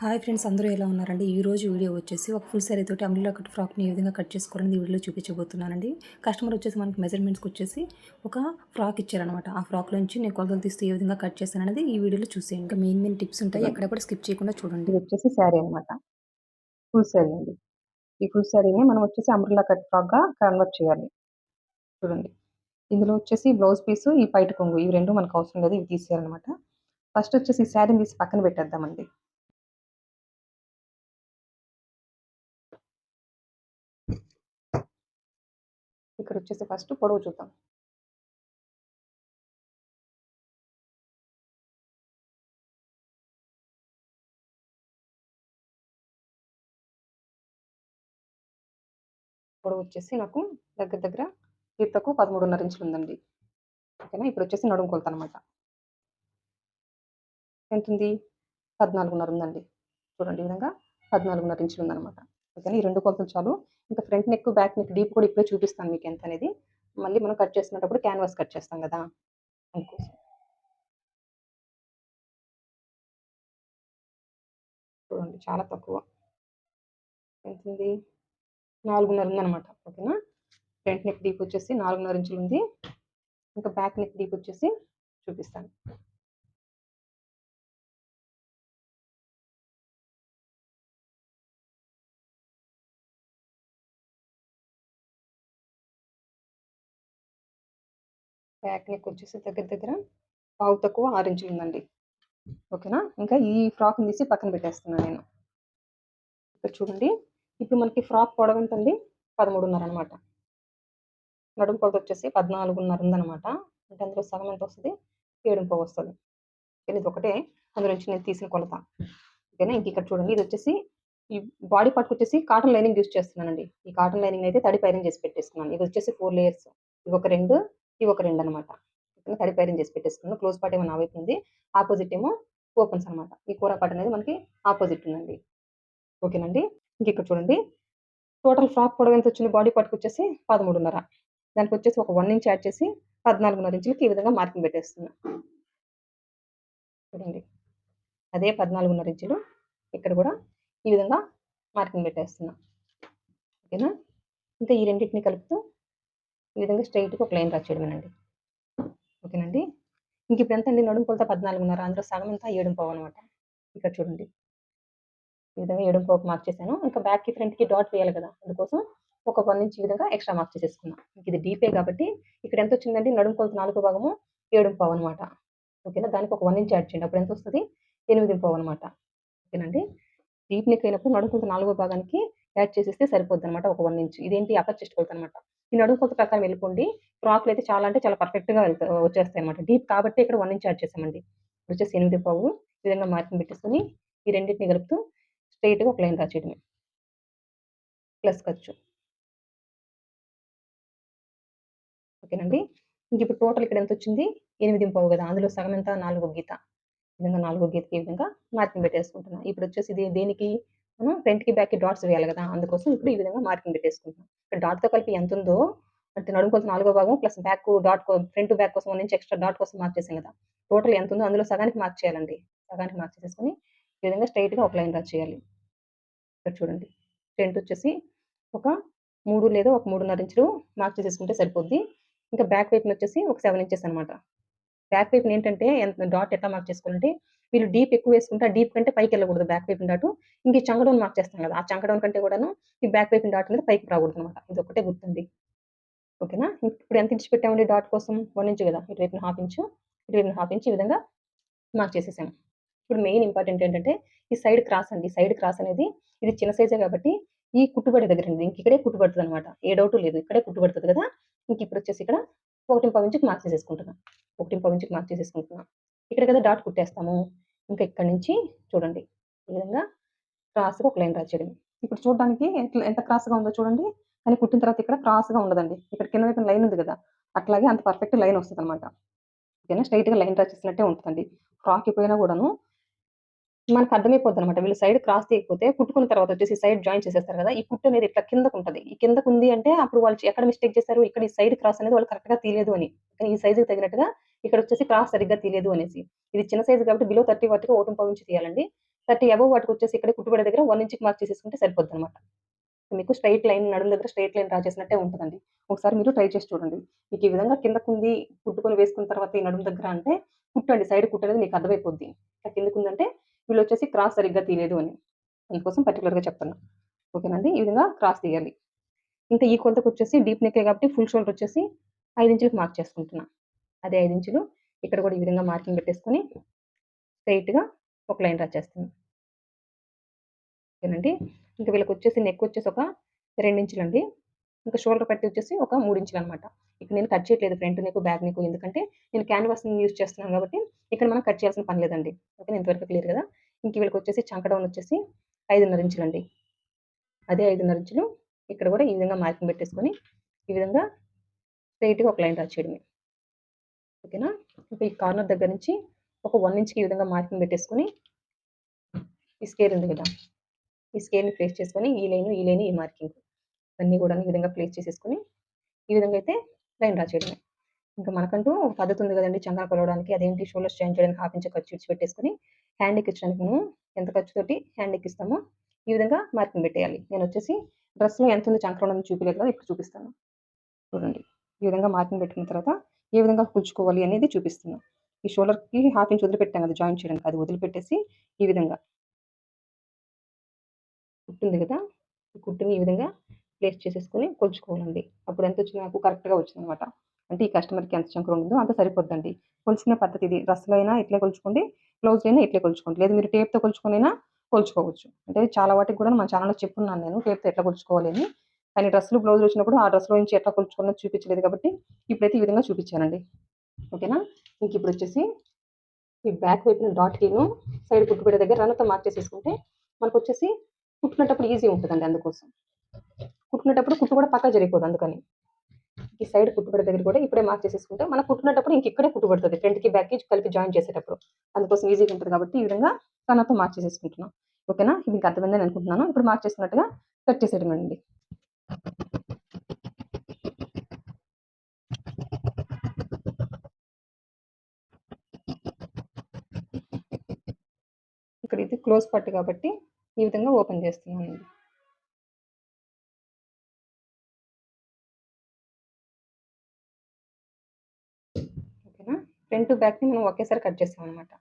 Hi friends, అందరూ ఎలా ఉన్నారండి? ఈరోజు వీడియో వచ్చేసి ఒక ఫుల్ సారీ తోటి అంబ్రెల్లా కట్ ఫ్రాక్‌ని ఏ విధంగా కట్ చేసుకోవాలని ఈ వీడియోలో చూపించబోతున్నానండి. కస్టమర్ వచ్చేసి మనకి మెజర్‌మెంట్స్‌కి వచ్చేసి ఒక ఫ్రాక్ ఇచ్చారనమాట. ఆ ఫ్రాక్‌లో నుంచి నేను కొలతలు తీస్తూ ఏ విధంగా కట్ చేశాననేది ఈ వీడియోలో చూసేయండి. ఇంకా మెయిన్ టిప్స్ ఉంటాయి. ఎక్కడ కూడా స్కిప్ చేయకుండా చూడండి. ఇది వచ్చేసి శారీ అనమాట. ఫుల్ శారీ అండి. ఈ ఫుల్ శారీని మనం వచ్చేసి అంబ్రెల్లా కట్ ఫ్రాక్‌గా కన్వర్ట్ చేయాలి. చూడండి. ఇందులో వచ్చేసి బ్లౌజ్ పీసు, ఈ పైట కొంగు ఇవి 2 మనకు అవసరం లేదు. ఇవి తీసేయాలనమాట. ఫస్ట్ వచ్చేసి ఈ శారీని తీసి పక్కన పెట్టేద్దామండి. ఇక్కడ వచ్చేసి ఫస్ట్ పొడవు చూద్దాం. పొడవు వచ్చేసి నాకు దగ్గర దగ్గర ఈతకు 13.5 ఇంచులు ఉందండి. ఓకేనా. ఇప్పుడు వచ్చేసి నడుము కొలత అనమాట. ఎంతుంది? 14.5 ఉందండి. చూడండి ఈ విధంగా 14.5 ఇంచులు ఉందనమాట. ఓకేనా. ఈ 2 కొలతలు చాలు. ఇంకా front neck, back neck deep కూడా ఇప్పుడే చూపిస్తాను మీకు ఎంతనేది. మళ్ళీ మనం కట్ చేసుకునేటప్పుడు క్యాన్వాస్ కట్ చేస్తాం గదా! అందుకోసం. చూడండి చాలా తక్కువ. ఎంతుంది? 4.5 ఉందనమాట. ఓకేనా. ఫ్రంట్ నెక్ డీప్ వచ్చేసి 4.5 ఇంచులుంది. ఇంకా బ్యాక్ నెక్ డీప్ వచ్చేసి చూపిస్తాను. బ్యాక్ నెక్ వచ్చేసి దగ్గర దగ్గర పావు తక్కువ 6 ఇంచులుందండి. ఓకేనా. ఇంకా ఈ ఫ్రాక్‌ని తీసి పక్కన పెట్టేస్తున్నా నేను. ఇక్కడ చూడండి. ఇప్పుడు మనకి ఫ్రాక్ పొడవెంతండి? 13.5 అనమాట. నడుము కొలత వచ్చేసి 14.5 ఉందనమాట. అంటే అందులో సగం ఎంతొస్తది? 7.5 వస్తది. ఇది ఒకటే అందులో నుంచి నేను తీసిన కొలత. ఓకేనా. ఇంక ఇక్కడ చూడండి. ఇదొచ్చేసి ఈ బాడీ పార్ట్‌కొచ్చేసి కాటన్ లైనింగ్ యూజ్ చేస్తున్నానండి. ఈ కాటన్ లైనింగ్‌నయితే తడిపి ఐరన్ చేసి పెట్టేసుకున్నాను. ఇదొచ్చేసి 4 లేయర్స్. ఇవొక 2, ఇవొక 2 అనమాట. ఓకేనా. తడిపి ఐరన్ చేసి పెట్టేసుకున్నాను. క్లోజ్ పార్ట్ ఏమో నా వైపు ఉంది. ఆపోజిట్ ఏమో ఓపెన్స్ అనమాట. ఈ కూర పార్ట్ అనేది మనకి ఆపోజిట్ ఉందండి. ఓకేనండి. ఇంకిక్కడ చూడండి. టోటల్ ఫ్రాక్ పొడవు ఎంతొచ్చింది బాడీ పార్ట్‌కొచ్చేసి 13.5. దానికొచ్చేసి ఒక 1 ఇంచ్ యాడ్ చేసి 14.5 ఇంచులకి ఈ విధంగా మార్కింగ్ పెట్టేస్తున్నా. చూడండి. అదే 14.5 ఇంచులు ఇక్కడ గూడా ఈ విధంగా మార్కింగ్ పెట్టేస్తున్నా. ఓకేనా. ఇంకా ఈ రెండిటిని కలుపుతూ ఈ విధంగా స్ట్రెయిట్‌గా ఒక లైన్ డ్రా చేయడమేనండి. ఓకేనండి. ఇంకిప్పుడు ఎంతండి నడుము కొలత 14.5 అందులో సగం ఎంత 7.5 అనమాట. ఇక్కడ చూడండి. ఈ విధంగా 7.5కి మార్క్ చేశాను. ఇంకా బ్యాక్‌కి, ఫ్రంట్‌కి డాట్ వేయాలి కదా! అందుకోసం ఒక 1 ఇంచ్ ఈ విధంగా ఎక్స్‌ట్రా మార్క్ చేసేసుకున్నా. ఇది డీపే కాబట్టి ఇక్కడ ఎంతొచ్చిందండి నడుము కొలత నాలుగో భాగము 7.5 అనమాట. ఓకేనా. దానికి ఒక 1 ఇంచ్ యాడ్ చేయండి. అప్పుడు ఎంతొస్తది? 8.5 అనమాట. ఓకేనండి. డీప్ నెక్ అయినప్పుడు నడుము కొలత నాలుగో భాగానికి యాడ్ చేసేస్తే సరిపోద్దనమాట. ఒక 1 ఇంచ్. ఇదేంటి అప్పర్ చెస్ట్ కొలత అనమాట. ఈ నడుము కొలత ప్రకారం వెళ్ళిపోండి. ఫ్రాక్‌లో అయితే చాలా అంటే చాలా పర్ఫెక్ట్‌గా వచ్చేస్తాయన్నమాట. డీప్ కాబట్టి ఇక్కడ 1 ఇంచ్ యాడ్ చేశామండి. వచ్చేసి 8.5 ఈ విధంగా మార్కింగ్ పెట్టేసుకొని ఈ రెండిటిని కలుపుతూ స్ట్రెయిట్‌గా ఒక లైన్ డ్రా చేయడమే. ప్లస్ ఖర్చు. ఓకేనండి. ఇంకిప్పుడు టోటల్ ఇక్కడ ఎంతొచ్చింది? 8.5 గదా! అందులో సగం ఎంత? 4 గీత. ఈ విధంగా 4 గీతకి ఈ విధంగా మార్కింగ్ పెట్టేసుకుంటున్నా. ఇప్పుడొచ్చేసి ఇది దేనికి మనం ఫ్రంట్‌కి, బ్యాక్‌కి డాట్స్ వేయాలి గదా! అందుకోసం ఇప్పుడు ఈ విధంగా మార్కింగ్ పెట్టేసుకుంటున్నా. ఇక్కడ డాట్‌తో కలిపి ఎంతుందో అంటే నడుము కొలత నాలుగో భాగం plus back dot front, back కోసం 1 ఇంచ్ ఎక్స్‌ట్రా డాట్ కోసం మార్క్ చేశాం గదా! టోటల్ ఎంతుందో అందులో సగానికి మార్క్ చేయాలండి. సగానికి మార్క్ చేసేసుకొని ఈ విధంగా స్ట్రెయిట్‌గా ఒక లైన్ డ్రా చేయాలి. ఇక్కడ చూడండి. ఫ్రంట్ వచ్చేసి ఒక 3 లేదా ఒక 3.5 ఇంచులు మార్క్ చేసేసుకుంటే సరిపోద్ది. ఇంకా బ్యాక్ వైపునొచ్చేసి ఒక 7 ఇంచెస్ అనమాట. బ్యాక్ వైపునేంటంటే డాట్ ఎట్లా మార్క్ చేసుకోవాలంటే, వీళ్ళు డీప్ ఎక్కువేసుకుంటే, ఆ డీప్ కంటే పైకెళ్ళకూడదు బ్యాక్ వైపున డాటు. ఇంక ఈ చంక డౌన్ మార్క్ చేస్తాం గదా! ఆ చంక డౌన్ కంటే కూడాను ఈ బ్యాక్ వైపున డాట్ అనేది పైకి రాకూడదనమాట. ఇదొక్కటే గుర్తండి. ఓకేనా? ఇప్పుడు ఎంత ఇంచ్ పెట్టామండి డాట్ కోసం? 1 ఇంచ్ గదా! ఇటువైపున హాఫ్ ఇంచు, ఇటువైపున హాఫ్ ఇంచ్ ఈ విధంగా మార్క్ చేసేసాము. ఇప్పుడు మెయిన్ ఇంపార్టెంట్ ఏంటంటే, ఈ సైడ్ క్రాస్ అండి. సైడ్ క్రాస్ అనేది ఇది చిన్న సైజే గాబట్టి, ఈ కుట్టుబడి దగ్గరండి. ఇంకిక్కడే కుట్టు పడతదనమాట. ఏ డౌటు లేదు. ఇక్కడే కుట్టు పడతది గదా! ఇంకిప్పుడొచ్చేసి ఇక్కడ 1.5 ఇంచుకి మార్క్ చేసేసుకుంటున్నా. 1.5 ఇంచుకి మార్క్ చేసేసుకుంటున్నా. ఇక్కడ కదా డాట్ కుట్టేస్తాము. ఇంకా ఇక్కడి నుంచి చూడండి. ఈ విధంగా క్రాస్‌గా ఒక లైన్ డ్రా చేయడమే. ఇప్పుడు చూడ్డానికి ఎంత క్రాస్‌గా ఉందో చూడండి. కానీ కుట్టిన తర్వాత ఇక్కడ క్రాస్‌గా ఉండదండి. ఇక్కడ కింద వైపున లైన్ ఉంది గదా! అట్లాగే అంత పర్ఫెక్ట్ లైన్ వస్తదనమాట. ఓకేనా. స్ట్రెయిట్‌గా లైన్ డ్రా చేసినట్టే ఉంటదండి. ఫ్రాక్ ఎప్పుడైనా గూడాను మనకర్థమైపోద్దనమాట. వీళ్ళు సైడ్ క్రాస్ తీయకపోతే కుట్టుకున్న తర్వాత వచ్చేసి సైడ్ జాయిన్ చేసేస్తారు గదా! ఈ కుట్టు అనేది ఇట్లా కిందకుంటది. ఈ కిందకుంది అంటే అప్పుడు వాళ్ళు ఎక్కడ మిస్టేక్ చేశారు? ఇక్కడ ఈ సైడ్ క్రాస్ అనేది వాళ్ళు కరెక్ట్‌గా తీయలేదు అని. కానీ ఈ సైజ్‌కి తగినట్టుగా ఇక్కడొచ్చేసి క్రాస్ సరిగ్గా తీయలేదు అనేసి. ఇది చిన్న సైజ్ కాబట్టి బిలో 30 వాటికి 1.5 ఇంచ్ తీయాలండి. 30 అబోవ్ వాటికొచ్చేసి ఇక్కడే కుట్టుపడే దగ్గర 1 ఇంచ్‌కి మార్క్ చేసేసుకుంటే సరిపోద్దనమాట. మీకు స్ట్రెయిట్ లైన్ నడుము దగ్గర స్ట్రెయిట్ లైన్ డ్రా చేసినట్టే ఉంటదండి. ఒకసారి మీరు ట్రై చేసి చూడండి. మీకు ఈ విధంగా కిందకుంది కుట్టుకొని వేసుకున్న తర్వాత ఈ నడుము దగ్గర అంటే కుట్టండి. సైడ్ కుట్టనేది మీకు అర్థమైపోద్ది. ఇట్లా కిందకుందంటే వీళ్ళొచ్చేసి క్రాస్ సరిగ్గా తీయలేదు అని. అందుకోసం పర్టిక్యులర్‌గా చెప్తున్నా. ఓకేనండి. ఈ విధంగా క్రాస్ తీయాలి. ఇంకా ఈ కొలతకొచ్చేసి డీప్ నెక్కే కాబట్టి ఫుల్ షోల్డర్ వచ్చేసి 5 ఇంచులకి మార్క్ చేసుకుంటున్నా. అదే 5 ఇంచులు ఇక్కడ కూడా ఈ విధంగా మార్కింగ్ పెట్టేసుకొని స్ట్రెయిట్‌గా ఒక లైన్ డ్రా చేస్తున్నా. ఓకేనండి. ఇంక వీళ్ళకొచ్చేసి నెక్కొచ్చేసి ఒక 2 ఇంచులండి. ఇంకా షోల్డర్ పట్టి వచ్చేసి ఒక 3 ఇంచులనమాట. ఇక్కడ నేను కట్ చేయట్లేదు ఫ్రంట్ నెక్, బ్యాక్ నెక్ ఎందుకంటే నేను క్యాన్వాస్‌ని యూజ్ చేస్తున్నాను కాబట్టి ఇక్కడ మనం కట్ చేయాల్సిన పని లేదండి. ఓకేనా? ఇంతవరకు క్లియర్ గదా! ఇంక వీళ్ళకొచ్చేసి చంక డౌన్ వచ్చేసి 5.5 ఇంచులండి. అదే 5.5 ఇంచులు ఇక్కడ గూడా ఈ విధంగా మార్కింగ్ పెట్టేసుకొని ఈ విధంగా స్ట్రెయిట్‌గా ఒక లైన్ డ్రా చేయడమే. ఓకేనా? ఇంకా ఈ కార్నర్ దగ్గర నుంచి ఒక 1 ఇంచ్‌కి ఈ విధంగా మార్కింగ్ పెట్టేసుకొని ఈ స్కేల్ ఉంది గదా! ఈ స్కేల్‌ని ప్లేస్ చేసుకొని ఈ లైను, ఈ లైను, ఈ మార్కింగ్ ఇవన్నీ గూడాను ఈ విధంగా ప్లేస్ చేసేసుకొని ఈ విధంగా అయితే లైన్ డ్రా చేయడమే. ఇంకా మనకంటూ ఒక పద్ధతి ఉంది గదండీ! చంకన కొలవడానికి. అదేంటి షోల్డర్స్ జాయిన్ చేయడానికి హాఫ్ ఇంచ్ ఖర్చు ఇడిచిపెట్టేసుకొని హ్యాండ్ ఎక్కించడానికి మనం ఎంత ఖర్చుతోటి హ్యాండ్ ఎక్కిస్తామో ఈ విధంగా మార్కింగ్ పెట్టేయాలి. నేనొచ్చేసి డ్రెస్‌లో ఎంతుంది చంకన ఉన్నది చూపియలేదు కదా! ఇప్పుడు చూపిస్తాను. చూడండి. ఈ విధంగా మార్కింగ్ పెట్టుకున్న తర్వాత ఏ విధంగా కుల్చుకోవాలి అనేది చూపిస్తున్నా. ఈ షోల్డర్‌కి హాఫ్ ఇంచ్ వదిలిపెట్టాం కదా! జాయిన్ చేయడానికి. అది వదిలిపెట్టేసి ఈ విధంగా కుట్టుంది గదా! ఈ కుట్టుని ఈ విధంగా ప్లేస్ చేసేసుకొని కొలుచుకోవాలండి. అప్పుడు ఎంతొచ్చింది నాకు కరెక్ట్‌గా వచ్చిందనమాట. అంటే ఈ కస్టమర్‌కి ఎంత చంకన ఉందో అంత సరిపోద్దండి. కొలిచిన పద్ధతి ఇది. డ్రెస్‌లో అయినా ఇట్లే కొలుచుకోండి. బ్లౌజ్‌లో అయినా ఇట్లే కొలుచుకోండి. లేదు మీరు టేప్‌తో కొలుచుకొనైనా కొలుచుకోవచ్చు. అంటే చాలా వాటికి కూడా మన ఛానెల్‌లో చెప్పున్నాను నేను టేప్‌తో ఎట్లా కొలుచుకోవాలి అని. కానీ డ్రెస్‌లు, బ్లౌజులు వచ్చినప్పుడు ఆ డ్రెస్‌లో నుంచి ఎట్లా కొలుచుకోవాలో చూపించలేదు కాబట్టి ఇప్పుడైతే ఈ విధంగా చూపించానండి. ఓకేనా? ఇంకిప్పుడొచ్చేసి ఈ బ్యాక్ వైపున డాట్‌కిను సైడ్ కుట్టుపీట దగ్గర రన్‌తో మార్క్ చేసేసుకుంటే మనకొచ్చేసి కుట్టుకునేటప్పుడు ఈజీ ఉంటదండి అందుకోసం. కుట్టుకునేటప్పుడు కుట్టు కూడా పక్కకు జరిగిపోదు అందుకని. ఈ సైడ్ కుట్టుపీట దగ్గర కూడా ఇప్పుడే మార్క్ చేసేసుకుంటే మనం కుట్టుకునేటప్పుడు ఇంకిక్కడే కుట్టు పడుతది. ఫ్రంట్‌కి, బ్యాక్‌కి కలిపి జాయిన్ చేసేటప్పుడు. అందుకోసం ఈజీగా ఉంటది కాబట్టి ఈ విధంగా రన్నర్‌తో మార్క్ చేసేసుకుంటున్నాం. ఓకేనా? ఇది మీకు అర్థమైందని అనుకుంటున్నాను. ఇప్పుడు మార్క్ చేసుకున్నట్టుగా కట్ చేసేయడమేనండి. ఇక్కడ ఇది క్లోజ్ పట్టు కాబట్టి ఈ విధంగా ఓపెన్ చేస్తున్నానండి. ఓకేనా? ఫ్రంట్, బ్యాక్‌ని మనం ఒకేసారి కట్ చేసామనమాట.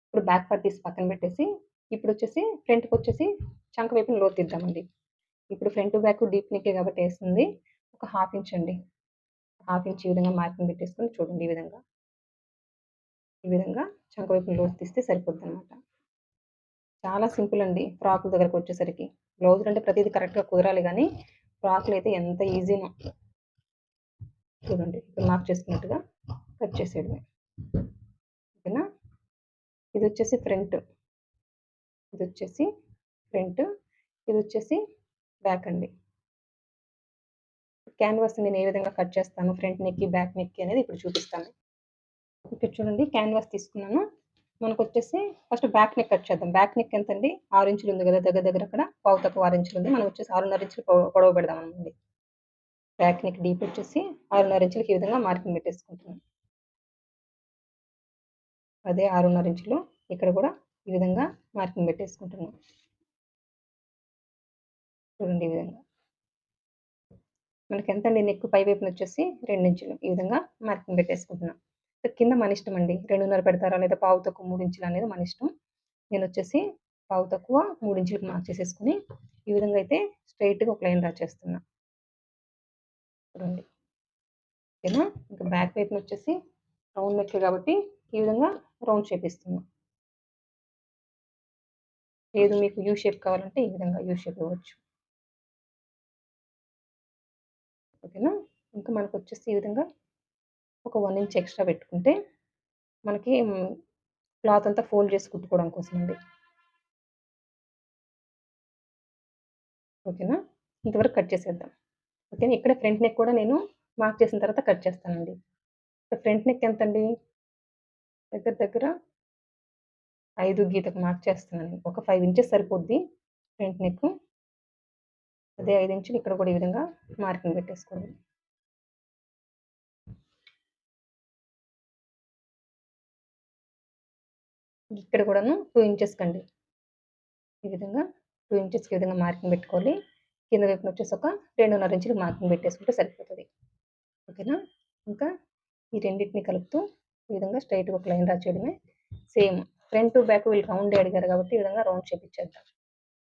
ఇప్పుడు బ్యాక్ పార్ట్ తీసి పక్కన పెట్టేసి, ఇప్పుడొచ్చేసి ఫ్రంట్‌కొచ్చేసి చంక వైపున లోతు తీద్దామండి. ఇప్పుడు ఫ్రంట్, బ్యాక్ డీప్ నెక్కే కాబట్టి ఏస్తుంది. ఒక హాఫ్ ఇంచ్ అండి. హాఫ్ ఇంచ్ ఈ విధంగా మార్కింగ్ పెట్టేసుకొని చూడండి ఈ విధంగా. ఈ విధంగా చంక వైపున లోతు తీస్తే సరిపోద్దనమాట. చాలా సింపుల్ అండి ఫ్రాకుల దగ్గరకొచ్చేసరికి. బ్లౌజులంటే ప్రతీది కరెక్ట్‌గా కుదరాలి గానీ, ఫ్రాకులైతే ఎంత ఈజీనో. చూడండి ఇప్పుడు మార్క్ చేసుకున్నట్టుగా కట్ చేసేయడమే. ఓకేనా? ఇదొచ్చేసి ఫ్రంట్. ఇదొచ్చేసి ఫ్రంట్. ఇదొచ్చేసి బ్యాక్ అండి. క్యాన్వాస్ నేను ఏ విధంగా కట్ చేస్తాను ఫ్రంట్ నెక్‌కి, బ్యాక్ నెక్‌కి అనేది ఇప్పుడు చూపిస్తాను. ఇక్కడ చూడండి క్యాన్వాస్ తీసుకున్నాను. మనకొచ్చేసి ఫస్ట్ బ్యాక్ నెక్ కట్ చేద్దాం. బ్యాక్ నెక్ ఎంతండి? 6 ఇంచులు ఉంది గదా! దగ్గర దగ్గర అక్కడ పావు తక్కువ 6 ఇంచులు ఉంది. మనం వచ్చేసి 6.5 ఇంచులు పొడవు పెడదామండి. బ్యాక్ నెక్ డీప్ వచ్చేసి 6.5 ఇంచులకి ఈ విధంగా మార్కింగ్ పెట్టేసుకుంటున్నాం. అదే 6.5 ఇంచులు ఇక్కడ కూడా ఈ విధంగా మార్కింగ్ పెట్టేసుకుంటున్నాం. చూడండి ఈ విధంగా. మనకెంతండి నెక్ పై వైపున వచ్చేసి 2 ఇంచులు. ఈ విధంగా మార్కింగ్ పెట్టేసుకుంటున్నాం. కింద మన ఇష్టమండి. 2:30 పెడతారా లేదా పావు తక్కువ 3 ఇంచులు అనేది మన ఇష్టం. నేనొచ్చేసి పావు తక్కువ 3 ఇంచులకి మార్క్ చేసేసుకొని ఈ విధంగా అయితే స్ట్రెయిట్‌గా ఒక లైన్ డ్రా చేస్తున్నా. చూడండి. ఓకేనా? ఇంకా బ్యాక్ వైపునొచ్చేసి రౌండ్ నెక్ కాబట్టి ఈ విధంగా రౌండ్ షేప్ ఇస్తున్నా. లేదు మీకు యూ షేప్ కావాలంటే ఈ విధంగా యూ షేప్ ఇవ్వచ్చు. ఓకేనా? ఇంకా మనకొచ్చేసి ఈ విధంగా ఒక 1 ఇంచ్ ఎక్స్‌ట్రా పెట్టుకుంటే మనకి క్లాత్ అంతా ఫోల్డ్ చేసి కుట్టుకోవడం కోసమండి. ఓకేనా? ఇంతవరకు కట్ చేసేద్దాం. ఓకేనా? ఇక్కడ ఫ్రంట్ నెక్ కూడా నేను మార్క్ చేసిన తర్వాత కట్ చేస్తానండి. ఫ్రంట్ నెక్ ఎంతండి? దగ్గర దగ్గర 5 గీతకు మార్క్ చేస్తున్నాను. ఒక 5 ఇంచెస్ సరిపోద్ది ఫ్రంట్ నెక్. అదే 5 ఇంచులు ఇక్కడ కూడా ఈ విధంగా మార్కింగ్ పెట్టేసుకోండి. ఇక్కడ కూడాను 2 ఇంచెస్ కండి. ఈ విధంగా 2 ఇంచెస్‌కి ఈ విధంగా మార్కింగ్ పెట్టుకోవాలి. కింద వైపున వచ్చేసి ఒక 2.5 ఇంచులు మార్కింగ్ పెట్టేసుకుంటే సరిపోతది. ఓకేనా? ఇంకా ఈ రెండిటిని కలుపుతూ ఈ విధంగా స్ట్రెయిట్‌గా ఒక లైన్ డ్రా చేయడమే. సేమ్ ఫ్రంట్, బ్యాక్ వీళ్ళు రౌండే అడిగారు కాబట్టి ఈ విధంగా రౌండ్ షేప్ ఇచ్చేద్దాం.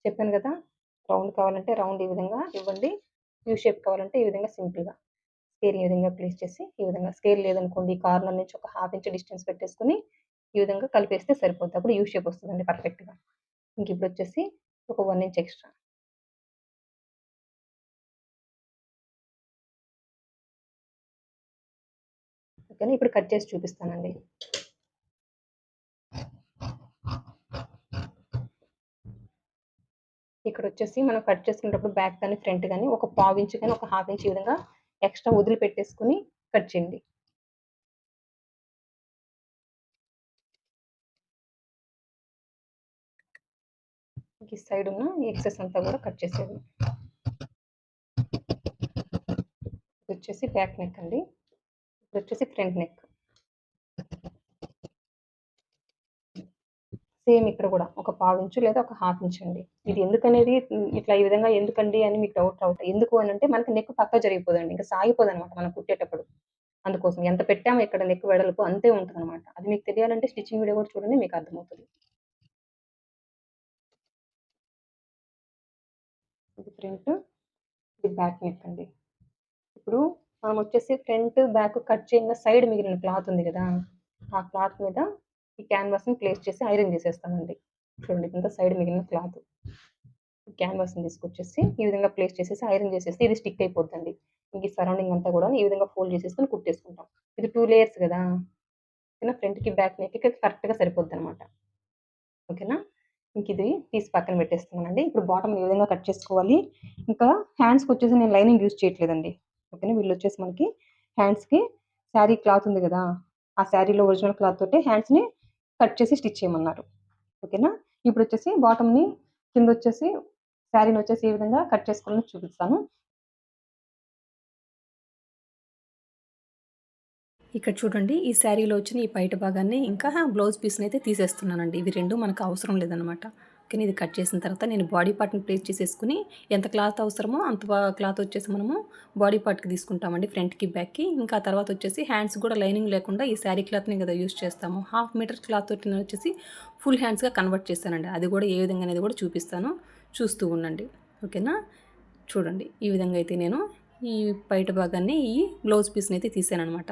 చెప్పాను కదా! రౌండ్ కావాలంటే రౌండ్ ఈ విధంగా ఇవ్వండి. యూ షేప్ కావాలంటే ఈ విధంగా సింపుల్‌గా స్కేల్ ఈ విధంగా ప్లేస్ చేసి ఈ విధంగా స్కేల్ లేదనుకోండి కార్నర్ నుంచి ఒక 1/2 ఇంచ్ డిస్టెన్స్ పెట్టేసుకొని ఈ విధంగా కలిపేస్తే సరిపోద్ది. అప్పుడు యూ షేప్ వస్తదండి పర్ఫెక్ట్‌గా. ఇంకిప్పుడొచ్చేసి ఒక 1 ఇంచ్ ఎక్స్‌ట్రా. ఓకేనా? ఇప్పుడు కట్ చేసి చూపిస్తానండి. ఇక్కడొచ్చేసి మనం కట్ చేసుకునేటప్పుడు బ్యాక్ గాని, ఫ్రంట్ గాని ఒక పావించు గాని, ఒక 1/2 ఇంచ్ ఈ విధంగా ఎక్స్‌ట్రా వదిలిపెట్టేసుకొని కట్ చేయండి. ఈ సైడ్ ఉన్న ఈ ఎక్సెస్ అంతా కూడా కట్ చేసేయండి. ఇదొచ్చేసి బ్యాక్ నెక్ అండి. ఇదొచ్చేసి ఫ్రంట్ నెక్. సేమ్ ఇక్కడ గూడా ఒక పావించు లేదా ఒక 1/2 ఇంచ్ అండి. ఇది ఎందుకనేది ఇట్లా ఈ విధంగా ఎందుకండి అని మీకు డౌట్ రావట్లేదు. ఎందుకు అనంటే మనకి నెక్ పక్కకు జరిగిపోదండి. ఇంక సాగిపోదనమాట మనం కుట్టేటప్పుడు. అందుకోసం ఎంత పెట్టామో ఇక్కడ నెక్ వెడల్పు అంతే ఉంటదనమాట. అది మీకు తెలియాలంటే స్టిచ్చింగ్ వీడియో కూడా చూడండి మీకు అర్థమవుతది. ఇది ఫ్రంట్, ఇది బ్యాక్ నెక్ అండి. ఇప్పుడు మనమొచ్చేసి ఫ్రంట్, బ్యాక్ కట్ చేయంగా సైడ్ మిగిలిన క్లాత్ ఉంది గదా! ఆ క్లాత్ మీద ఈ క్యాన్వాస్‌ని ప్లేస్ చేసి ఐరన్ చేసేస్తామండి. చూడండి ఇదంతా సైడ్ మిగిలిన క్లాత్. క్యాన్వాస్‌ని తీసుకొచ్చేసి ఈ విధంగా ప్లేస్ చేసేసి ఐరన్ చేసేస్తే ఇది స్టిక్ అయిపోద్దండి. ఇంక ఈ సరౌండింగ్ అంతా గూడా ఈ విధంగా ఫోల్డ్ చేసేసుకొని కుట్టేసుకుంటాం. ఇది 2 లేయర్స్ గదా! ఓకేనా? ఫ్రంట్‌కి, బ్యాక్ నెక్‌కి కరెక్ట్‌గా సరిపోద్దనమాట. ఓకేనా? ఇంకిది తీసి పక్కన పెట్టేస్తున్నానండి. ఇప్పుడు బాటమ్‌ని ఈ విధంగా కట్ చేసుకోవాలి. ఇంకా హ్యాండ్స్‌కొచ్చేసి నేను లైనింగ్ యూజ్ చేయట్లేదండి. ఓకేనా? వీళ్ళొచ్చేసి మనకి హ్యాండ్స్‌కి శారీ క్లాత్ ఉంది గదా! ఆ శారీలో ఒరిజినల్ క్లాత్ తోటే హ్యాండ్స్‌ని కట్ చేసి స్టిచ్ చేయమన్నారు. ఓకేనా? ఇప్పుడొచ్చేసి బాటమ్‌ని కిందొచ్చేసి శారీనొచ్చేసి ఈ విధంగా కట్ చేసుకోవాలని చూపిస్తాను. ఇక్కడ చూడండి ఈ శారీలో వచ్చిన ఈ పైట భాగాన్ని ఇంకా బ్లౌజ్ పీస్‌నైతే తీసేస్తున్నానండి. ఇవి 2 మనకు అవసరం లేదనమాట. ఓకేనా? ఇది కట్ చేసిన తర్వాత నేను బాడీ పార్ట్‌ని ప్లేస్ చేసేసుకొని ఎంత క్లాత్ అవసరమో అంత క్లాత్ వచ్చేసి మనము బాడీ పార్ట్‌కి తీసుకుంటామండి. ఫ్రంట్‌కి, బ్యాక్‌కి. ఇంకా తర్వాత వచ్చేసి హ్యాండ్స్ కూడా లైనింగ్ లేకుండా ఈ శారీ క్లాత్‌ని కదా యూజ్ చేస్తాము. హాఫ్ మీటర్ క్లాత్ తోటి నేను వచ్చేసి ఫుల్ హ్యాండ్స్‌గా కన్వర్ట్ చేశానండి. అది కూడా ఏ విధంగా అనేది కూడా చూపిస్తాను. చూస్తూ ఉండండి. ఓకేనా? చూడండి ఈ విధంగా అయితే నేను ఈ పైట భాగాన్ని ఈ బ్లౌజ్ పీస్‌నైతే తీసాననమాట.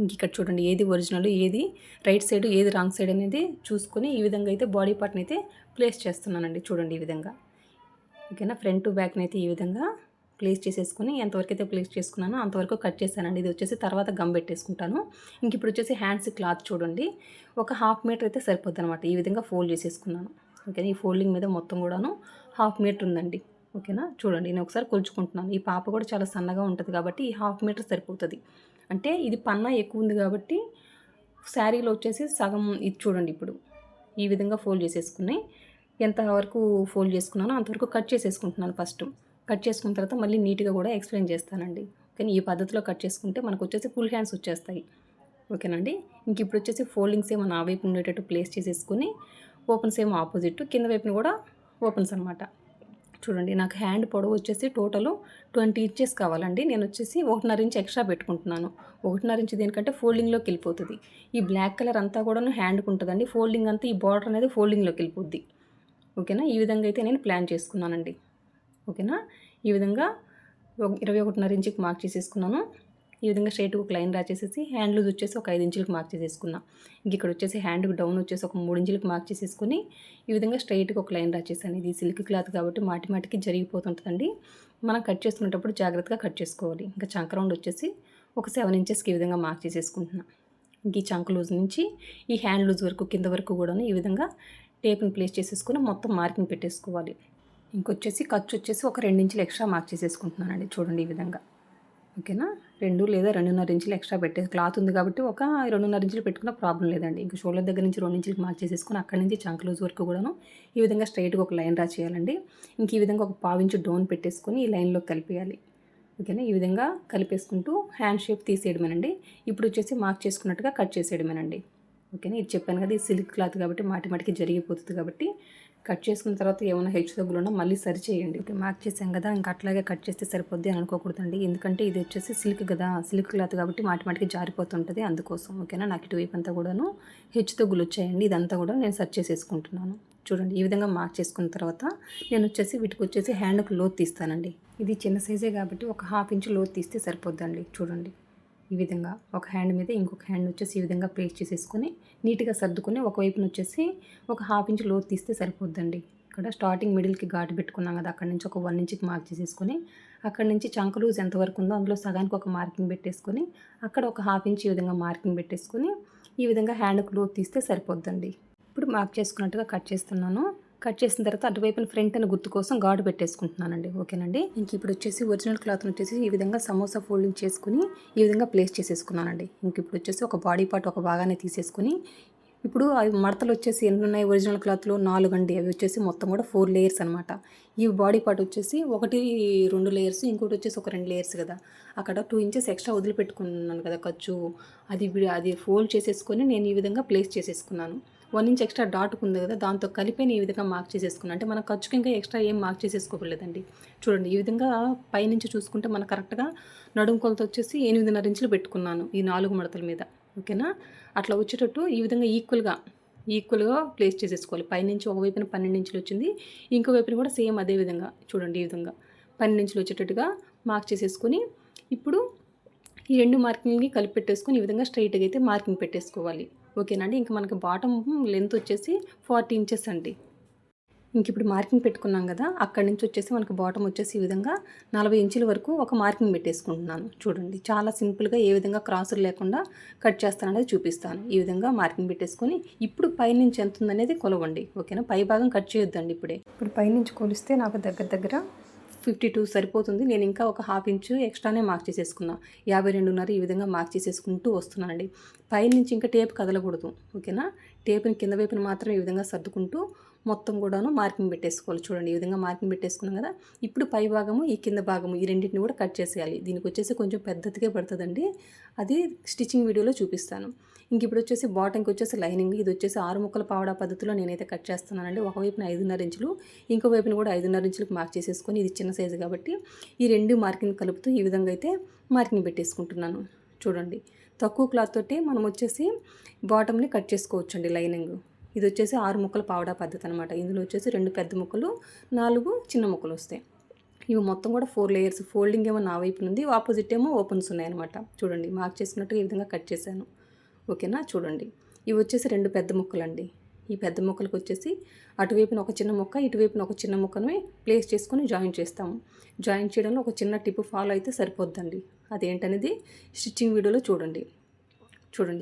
ఇక్కడ చూడండి ఏది ఒరిజినల్, ఏది రైట్ సైడ్, ఏది రాంగ్ సైడ్ అనేది చూసుకొని ఈ విధంగా అయితే బాడీ పార్ట్‌ని అయితే ప్లేస్ చేస్తున్నానండి. చూడండి ఈ విధంగా. ఓకేనా? ఫ్రంట్ టు బ్యాక్‌ని అయితే ఈ విధంగా ప్లేస్ చేసేసుకొని ఎంతవరకు అయితే ప్లేస్ చేసుకున్నానో అంతవరకు కట్ చేశానండి. ఇది వచ్చేసి తర్వాత గమ్ పెట్టేసుకుంటాను. ఇంక ఇప్పుడు వచ్చేసి హ్యాండ్స్ క్లాత్ చూడండి. ఒక హాఫ్ మీటర్ అయితే సరిపోద్దనమాట. ఈ విధంగా ఫోల్డ్ చేసేసుకున్నాను. ఓకేనా? ఈ ఫోల్డింగ్ మీద మొత్తం కూడాను హాఫ్ మీటర్ ఉందండి. ఓకేనా? చూడండి నేను ఒకసారి కొలుచుకుంటున్నాను. ఈ పాప కూడా చాలా సన్నగా ఉంటది కాబట్టి ఈ హాఫ్ మీటర్ సరిపోతది. అంటే ఇది పన్నా ఎక్కువ ఉంది కాబట్టి శారీలో వచ్చేసి సగం ఇది చూడండి ఇప్పుడు. ఈ విధంగా ఫోల్డ్ చేసేసుకుని ఎంత వరకు ఫోల్డ్ చేసుకున్నానో అంతవరకు కట్ చేసేసుకుంటున్నాను ఫస్ట్. కట్ చేసుకున్న తర్వాత మళ్ళీ నీట్‌గా కూడా ఎక్స్‌ప్లెయిన్ చేస్తానండి. కానీ ఈ పద్ధతిలో కట్ చేసుకుంటే మనకొచ్చేసి ఫుల్ హ్యాండ్స్ వచ్చేస్తాయి. ఓకేనండి. ఇంక ఇప్పుడొచ్చేసి ఫోల్డింగ్స్ ఏమో నా వైపు ఉండేటట్టు ప్లేస్ చేసేసుకొని ఓపెన్స్ ఏమో ఆపోజిట్ కింద వైపున కూడా ఓపెన్స్ అనమాట. చూడండి నాకు హ్యాండ్ పొడవు వచ్చేసి టోటలు 20 ఇంచెస్ కావాలండి. నేను వచ్చేసి 1.5 ఇంచ్ ఎక్స్ట్రా పెట్టుకుంటున్నాను. 1.5 ఇంచ్ దేనికంటే ఫోల్డింగ్‌లోకి వెళ్ళిపోతది. ఈ బ్లాక్ కలర్ అంతా కూడాను హ్యాండ్‌కి ఉంటదండి. ఫోల్డింగ్ అంతా ఈ బార్డర్ అనేది ఫోల్డింగ్‌లోకి వెళ్ళిపోద్ది. ఓకేనా? ఈ విధంగా అయితే నేను ప్లాన్ చేసుకున్నానండి. ఓకేనా? ఈ విధంగా 21.5 ఇంచుకి మార్క్ చేసేసుకున్నాను. ఈ విధంగా స్ట్రెయిట్‌గా ఒక లైన్ డ్రా చేసేసి హ్యాండ్ లూజ్ వచ్చేసి ఒక 5 ఇంచులకి మార్క్ చేసేసుకున్నా. ఇంక ఇక్కడ వచ్చేసి హ్యాండ్‌కి డౌన్ వచ్చేసి ఒక 3 ఇంచులకి మార్క్ చేసేసుకొని ఈ విధంగా స్ట్రెయిట్‌గా ఒక లైన్ డ్రా చేశాను. ఇది సిల్క్ క్లాత్ కాబట్టి మాటి మాటికి జరిగిపోతుంటదండి. మనం కట్ చేసుకునేటప్పుడు జాగ్రత్తగా కట్ చేసుకోవాలి. ఇంకా చంక రౌండ్ వచ్చేసి ఒక 7 ఇంచెస్‌కి ఈ విధంగా మార్క్ చేసేసుకుంటున్నా. ఇంక ఈ చంక లూజ్ నుంచి ఈ హ్యాండ్ లూజ్ వరకు కింద వరకు కూడాను ఈ విధంగా టేప్‌ని ప్లేస్ చేసేసుకొని మొత్తం మార్కింగ్ పెట్టేసుకోవాలి. ఇంకొచ్చేసి ఖర్చు వచ్చేసి ఒక 2 ఇంచులు ఎక్స్ట్రా మార్క్ చేసేసుకుంటున్నానండి. చూడండి ఈ విధంగా. ఓకేనా? 2 లేదా 2.5 ఇంచులు ఎక్స్ట్రా పెట్టేసి క్లాత్ ఉంది కాబట్టి ఒక 2.5 ఇంచులు పెట్టుకున్న ప్రాబ్లమ్ లేదండి. ఇంక షోల్డర్ దగ్గర నుంచి 2 ఇంచులకి మార్క్ చేసేసుకొని అక్కడి నుంచి చంక లూజ్ వరకు కూడాను ఈ విధంగా స్ట్రెయిట్‌గా ఒక లైన్ డ్రా చేయాలండి. ఇంక ఈ విధంగా ఒక పావించు డౌన్ పెట్టేసుకొని ఈ లైన్‌లోకి కలిపేయాలి. ఓకేనా? ఈ విధంగా కలిపేసుకుంటూ హ్యాండ్ షేప్ తీసేయడమేనండి. ఇప్పుడు వచ్చేసి మార్క్ చేసుకున్నట్టుగా కట్ చేసేయడమేనండి. ఓకేనా? ఇది చెప్పాను కదా! ఇది సిల్క్ క్లాత్ కాబట్టి మాటి మాటికి జరిగిపోతుంది కాబట్టి కట్ చేసుకున్న తర్వాత ఏమైనా హెచ్చు తగ్గులున్నా మళ్ళీ సరి చేయండి. ఓకే, మార్క్ చేసాం కదా, ఇంకా అట్లాగే కట్ చేస్తే సరిపోద్ది అని అనుకోకూడదండి. ఎందుకంటే ఇది వచ్చేసి సిల్క్ కదా, సిల్క్ క్లాత్ కాబట్టి మాటిమాటికి జారిపోతుంటుంది, అందుకోసం. ఓకేనా, నాకు ఇటువైపు అంతా కూడాను హెచ్చు తగ్గులు వచ్చాయండి. ఇదంతా కూడా నేను సర్చ్ చేసేసుకుంటున్నాను. చూడండి, ఈ విధంగా మార్క్ చేసుకున్న తర్వాత నేను వచ్చేసి వీటికి వచ్చేసి హ్యాండ్కి లోతు తీస్తానండి. ఇది చిన్న సైజే కాబట్టి ఒక 1/2 ఇంచు లోతు తీస్తే సరిపోద్దండి. చూడండి, ఈ విధంగా ఒక హ్యాండ్ మీద ఇంకొక హ్యాండ్ వచ్చేసి ఈ విధంగా ప్లేస్ చేసేసుకొని నీట్గా సర్దుకొని ఒకవైపున వచ్చేసి ఒక 1/2 ఇంచు లోతు తీస్తే సరిపోద్దండి. ఇక్కడ స్టార్టింగ్ మిడిల్కి ఘాటు పెట్టుకున్నాం కదా, అక్కడ నుంచి ఒక 1 ఇంచుకి మార్క్ చేసేసుకొని అక్కడ నుంచి చంక లూజ్ ఎంతవరకు ఉందో అందులో సగానికి ఒక మార్కింగ్ పెట్టేసుకొని అక్కడ ఒక 1/2 ఇంచు ఈ విధంగా మార్కింగ్ పెట్టేసుకొని ఈ విధంగా హ్యాండ్కి లోతు తీస్తే సరిపోద్దండి. ఇప్పుడు మార్క్ చేసుకున్నట్టుగా కట్ చేస్తున్నాను. కట్ చేసిన తర్వాత అటువైపున ఫ్రంట్ అని గుర్తు కోసం గాడు పెట్టేసుకుంటున్నానండి. ఓకేనండి, ఇంక ఇప్పుడు వచ్చేసి ఒరిజినల్ క్లాత్ని వచ్చేసి ఈ విధంగా సమోసా ఫోల్డింగ్ చేసుకుని ఈ విధంగా ప్లేస్ చేసేసుకున్నానండి. ఇంక ఇప్పుడు వచ్చేసి ఒక బాడీ పార్ట్ ఒక భాగాన్ని తీసేసుకుని ఇప్పుడు అవి మడతలు వచ్చేసి ఎన్ని ఉన్నాయి ఒరిజినల్ క్లాత్లో 4 అండి. అవి వచ్చేసి మొత్తం కూడా 4 లేయర్స్ అనమాట. ఈ బాడీ పార్ట్ వచ్చేసి 2 లేయర్స్, ఇంకోటి వచ్చేసి ఒక 2 లేయర్స్ కదా. అక్కడ 2 ఇంచెస్ ఎక్స్ట్రా వదిలిపెట్టుకున్నాను కదా ఖర్చు, అది ఫోల్డ్ చేసేసుకొని నేను ఈ విధంగా ప్లేస్ చేసేసుకున్నాను. 1 ఇంచ్ ఎక్స్ట్రా డాట్ ఉంది కదా, దాంతో కలిపి నేను ఈ విధంగా మార్క్ చేసేసుకున్నాను. అంటే మన ఖర్చుకి ఇంకా ఎక్స్ట్రా ఏం మార్క్ చేసేసుకోలేదండి. చూడండి, ఈ విధంగా పైనుంచి చూసుకుంటే మనకు కరెక్ట్గా నడుము కొలత వచ్చేసి 8.5 ఇంచులు పెట్టుకున్నాను ఈ 4 మడతల మీద. ఓకేనా, అట్లా వచ్చేటట్టు ఈ విధంగా ఈక్వల్గా ప్లేస్ చేసేసుకోవాలి. పైనుంచి ఒకవైపున 12 ఇంచులు వచ్చింది, ఇంకో వైపున కూడా సేమ్ అదే విధంగా చూడండి, ఈ విధంగా 12 ఇంచులు వచ్చేటట్టుగా మార్క్ చేసేసుకొని ఇప్పుడు ఈ 2 మార్కింగ్ని కలిపి పెట్టేసుకొని ఈ విధంగా స్ట్రైట్గా అయితే మార్కింగ్ పెట్టేసుకోవాలి. ఓకేనండి, ఇంకా మనకి బాటమ్ లెంత్ వచ్చేసి 40 ఇంచెస్ అండి. ఇంక ఇప్పుడు మార్కింగ్ పెట్టుకున్నాం కదా, అక్కడి నుంచి వచ్చేసి మనకు బాటమ్ వచ్చేసి ఈ విధంగా 40 ఇంచుల వరకు ఒక మార్కింగ్ పెట్టేసుకుంటున్నాను. చూడండి, చాలా సింపుల్గా ఏ విధంగా క్రాసులు లేకుండా కట్ చేస్తాననేది చూపిస్తాను. ఈ విధంగా మార్కింగ్ పెట్టేసుకొని ఇప్పుడు పైనుంచి ఎంత ఉందనేది కొలవండి. ఓకేనా, పై భాగం కట్ చేయొద్దండి. ఇప్పుడు పైనుంచి కొలిస్తే నాకు దగ్గర 52 సరిపోతుంది. నేను ఇంకా ఒక 1/2 ఇంచు ఎక్స్ట్రానే మార్క్ చేసేసుకున్నా. 52.5 ఈ విధంగా మార్క్ చేసేసుకుంటూ వస్తున్నానండి. పైనుంచి ఇంకా టేప్ కదలకూడదు. ఓకేనా, టేప్ని కింద వైపున మాత్రం ఈ విధంగా సర్దుకుంటూ మొత్తం కూడాను మార్కింగ్ పెట్టేసుకోవాలి. చూడండి, ఈ విధంగా మార్కింగ్ పెట్టేసుకున్నాం కదా, ఇప్పుడు పై భాగము ఈ కింద భాగము ఈ రెండింటిని కూడా కట్ చేసేయాలి. దీనికి వచ్చేసి కొంచెం పెద్దదిగా పడుతుందండి, అది స్టిచ్చింగ్ వీడియోలో చూపిస్తాను. ఇంక ఇప్పుడు వచ్చేసి బాటంకి వచ్చేసి లైనింగ్, ఇది వచ్చేసి 6 ముక్కల పావడా పద్ధతిలో నేనైతే కట్ చేస్తున్నానండి. ఒకవైపున 5.5 ఇంచులు, ఇంకో వైపున కూడా 5.5 ఇంచులకు మార్క్ చేసేసుకొని, ఇది చిన్న సైజు కాబట్టి ఈ 2 మార్కింగ్ కలుపుతూ ఈ విధంగా అయితే మార్కింగ్ పెట్టేసుకుంటున్నాను. చూడండి, తక్కువ క్లాత్ తోటి మనం వచ్చేసి బాటమ్ని కట్ చేసుకోవచ్చండి. లైనింగ్ ఇది వచ్చేసి 6 ముక్కల పావడా పద్ధతి అనమాట. ఇందులో వచ్చేసి 2 పెద్ద ముక్కలు, 4 చిన్న ముక్కలు వస్తాయి. ఇవి మొత్తం కూడా 4 లేయర్స్. ఫోల్డింగ్ ఏమో నా వైపు ఉంది, ఆపోజిట్ ఏమో ఓపెన్స్ ఉన్నాయన్నమాట. చూడండి, మార్క్ చేసుకున్నట్టుగా ఈ విధంగా కట్ చేశాను. ఓకేనా, చూడండి, ఇవి వచ్చేసి 2 పెద్ద ముక్కలండి. ఈ పెద్ద ముక్కలకు వచ్చేసి అటువైపున ఒక చిన్న ముక్క, ఇటువైపున ఒక చిన్న ముక్కను ప్లేస్ చేసుకొని జాయింట్ చేస్తాము. జాయింట్ చేయడంలో ఒక చిన్న టిప్ ఫాలో అయితే సరిపోద్దండి. అదేంటనేది స్టిచ్చింగ్ వీడియోలో చూడండి.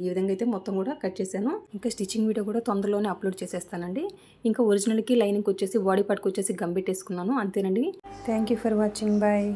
ఈ విధంగా అయితే మొత్తం కూడా కట్ చేశాను. ఇంకా స్టిచ్చింగ్ వీడియో కూడా తొందరలోనే అప్లోడ్ చేసేస్తానండి. ఇంకా ఒరిజినల్కి లైనింగ్కి వచ్చేసి బాడీ పార్ట్కి వచ్చేసి గమ్ పెట్టేసుకున్నాను. అంతేనండి. Thank you for watching. Bye.